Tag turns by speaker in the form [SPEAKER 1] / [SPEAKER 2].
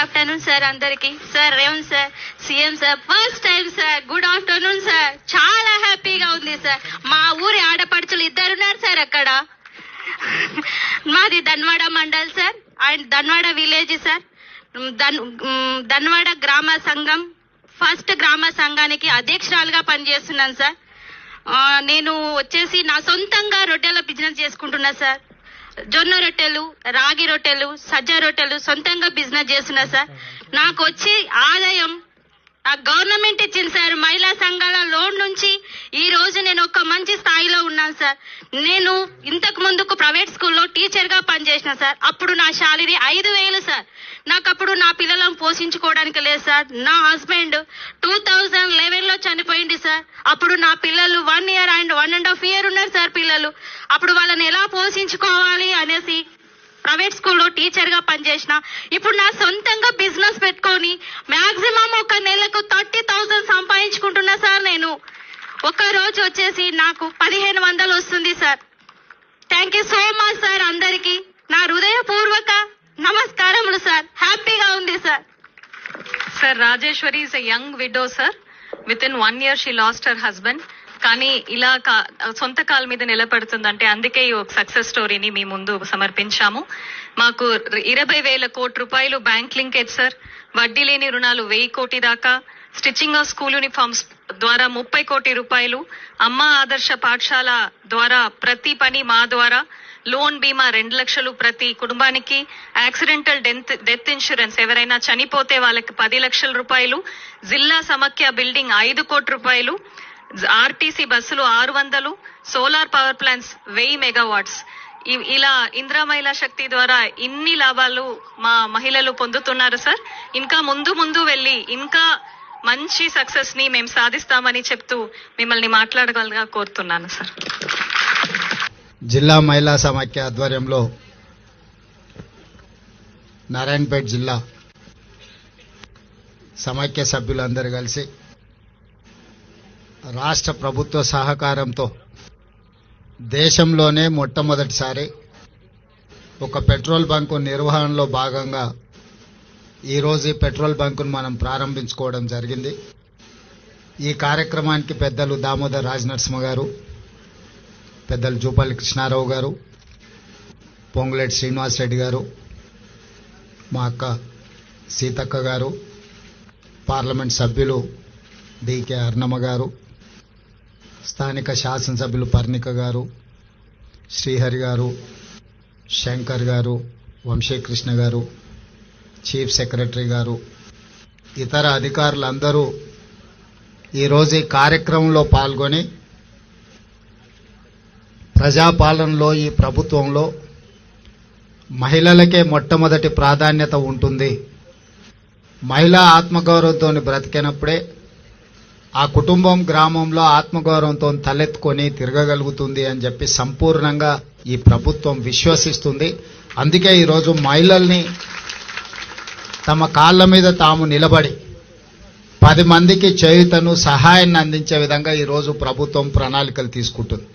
[SPEAKER 1] Afternoon sir అందరికి. Sir Revanth sir, CM sir, first time sir. Good afternoon sir. చాలా హ్యాపీగా ఉంది సార్. మా ఊరి ఆడపడుచులు ఇద్దరున్నారు సార్ అక్కడ. మాది Dhanwada mandal sir and Dhanwada village sir. Dhanwada గ్రామ సంఘం ఫస్ట్ గ్రామ సంఘానికి అధ్యక్షురాలుగా పనిచేస్తున్నాను సార్. నేను వచ్చేసి నా సొంతంగా రొట్టెల బిజినెస్ చేసుకుంటున్నా సార్. జొన్న రొట్టెలు, రాగి రొట్టెలు, సజ్జ రొట్టెలు సొంతంగా బిజినెస్ చేస్తున్నా సార్. నాకు వచ్చే ఆదాయం గవర్నమెంట్ ఇచ్చింది సార్. మహిళా సంఘాల లోన్ నుంచి ఈ రోజు నేను ఒక మంచి స్థాయిలో ఉన్నాను సార్. నేను ఇంతకు ముందుకు ప్రైవేట్ స్కూల్లో టీచర్ గా పనిచేసిన సార్. అప్పుడు నా శాలరీ 5,000 సార్. నాకు అప్పుడు నా పిల్లలను పోషించుకోవడానికి లేదు సార్. నా హస్బెండ్ 2011లో చనిపోయింది సార్. అప్పుడు నా పిల్లలు 1 year అండ్ 1.5 year ఉన్నారు సార్ పిల్లలు. అప్పుడు వాళ్ళని ఎలా పోషించుకోవాలి అనేసి ప్రైవేట్ స్కూల్లో టీచర్ గా పనిచేసిన. ఇప్పుడు నా సొంతంగా బిజినెస్ పెట్టుకొని మాక్సిమం ఒక నెలకు 30,000 సంపాదించుకుంటున్నా సార్. నేను ఒక రోజు వచ్చేసి నాకు 1,500 వస్తుంది sir. Thank you so much sir. అందరికి నా హృదయపూర్వక నమస్కారములు సార్. హ్యాపీగా ఉంది sir.
[SPEAKER 2] Sir, Rajeshwari is a young widow, sir. Within 1 year she lost her husband. కానీ ఇలా సొంత కాళ్ళ మీద నిలబడుతుందంటే అందుకే ఈ ఒక సక్సెస్ స్టోరీని మీ ముందు సమర్పించాము. మాకు 20,000 కోట్ల రూపాయలు బ్యాంక్ లింకేజ్ సార్. వడ్డీ లేని రుణాలు 1,000 కోటి దాకా. స్టిచ్చింగ్ ఆఫ్ స్కూల్ యూనిఫామ్స్ ద్వారా 30 కోటి రూపాయలు. అమ్మ ఆదర్శ పాఠశాల ద్వారా ప్రతి పని మా ద్వారా. లోన్ బీమా 2 లక్షలు ప్రతి కుటుంబానికి. యాక్సిడెంటల్ డెత్ ఇన్సూరెన్స్ ఎవరైనా చనిపోతే వాళ్ళకి 10 లక్షల రూపాయలు. జిల్లా సమాఖ్య బిల్డింగ్ 5 కోట్ల రూపాయలు. ఆర్టీసీ బస్సులు 600. Solar power plants 1000 megawatts. ఇలా ఇందిరా మహిళా శక్తి ద్వారా ఇన్ని లాభాలు మా మహిళలు పొందుతున్నారు సార్. ఇంకా ముందు వెళ్ళి ఇంకా మంచి సక్సెస్ ని మేము సాధిస్తామని చెప్తూ మిమ్మల్ని మాట్లాడగలగా కోరుతున్నాను సార్.
[SPEAKER 3] జిల్లా మహిళా సమాఖ్య ఆధ్వర్యంలో నారాయణపేట జిల్లా సమాఖ్య సభ్యులందరూ కలిసి రాష్ట్ర ప్రభుత్వ సహకారంతో దేశంలోనే మొట్టమొదటిసారి ఒక పెట్రోల్ బంకు నిర్వహణలో భాగంగా ఈరోజు ఈ పెట్రోల్ బంకును మనం ప్రారంభించుకోవడం జరిగింది. ఈ కార్యక్రమానికి పెద్దలు దామోదర్ రాజనరసింహ గారు, పెద్దలు జూపల్లి కృష్ణారావు గారు, పొంగులేటి శ్రీనివాసరెడ్డి గారు, మా అక్క సీతక్క గారు, పార్లమెంట్ సభ్యులు డికే అర్ణమ్మ గారు, స్థానిక శాసనసభ్యులు పర్ణిక గారు, శ్రీహరి గారు, శంకర్ గారు, వంశీకృష్ణ గారు, చీఫ్ సెక్రటరీ గారు, ఇతర అధికారులందరూ ఈరోజు ఈ కార్యక్రమంలో పాల్గొని ప్రజాపాలనలో ఈ ప్రభుత్వంలో మహిళలకే మొట్టమొదటి ప్రాధాన్యత ఉంటుంది. మహిళా ఆత్మగౌరవంతో బ్రతికినప్పుడే ఆ కుటుంబం గ్రామంలో ఆత్మగౌరవంతో తలెత్తుకొని తిరగగలుగుతుంది అని చెప్పి సంపూర్ణంగా ఈ ప్రభుత్వం విశ్వసిస్తుంది. అందుకే ఈరోజు మహిళల్ని తమ కాళ్ళ మీద తాము నిలబడి 10 మందికి చేయూతను సహాయాన్ని అందించే విధంగా ఈరోజు ప్రభుత్వం ప్రణాళికలు తీసుకుంటుంది.